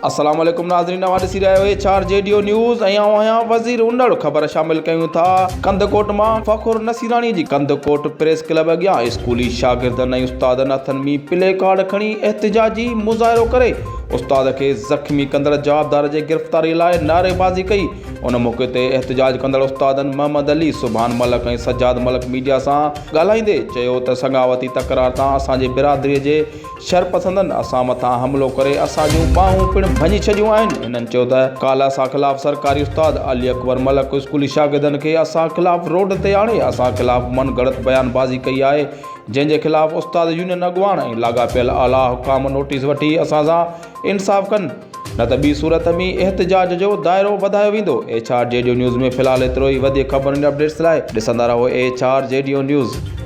अस्सलाम वालेकुम नाज़रीन, नवां ॾिसी रहिया आहियो HR JDO न्यूज़ ऐं आऊं आहियां वज़ीर उन्नड़। ख़बर शामिल कयूं था कंदकोट मां फ़खुर नसीराणी जी कंदकोट प्रेस क्लब अॻियां स्कूली शागिर्दनि ऐं उस्तादनि हथनि में प्ले कार्ड खणी एहतिजाजी मुज़ाहिरो करे उस्ताद खे ज़ख़्मी कंदड़ जवाबदार जे गिरफ़्तारी लाइ नारेबाज़ी कई। उन मौक़े ते एहतिजाज कंदड़ उस्तादनि मोहम्मद अली, सुभान मलक ऐं सज्जाद मलक मीडिया सां ॻाल्हाईंदे चयो त संगावती तकरार तां असांजे बिरादरीअ जे शरपसंदनि असां मथां हमिलो करे असां जूं ॿाहूं पिणु भञी छॾियूं आहिनि। हिननि चयो त काला असां ख़िलाफ़ सरकारी उस्ताद अली अकबर मलक स्कूली शागिर्दनि खे असां ख़िलाफ़ रोड ते आणे असां ख़िलाफ़ मन गढ़त बयानबाज़ी कई आहे, जंहिंजे ख़िलाफ़ उस्ताद यूनियन अॻुवान ऐं लाॻापियल आला हुकाम नोटिस वठी असां सां इंसाफ़ कनि, न त ॿी सूरत में एहतिजाज जो दाइरो वधायो वेंदो। HR JDO न्यूज़ में फ़िलहालु एतिरो ई। वधीक ख़बरुनि अपडेट्स लाइ ॾिसंदा रहो HR JDO न्यूज़।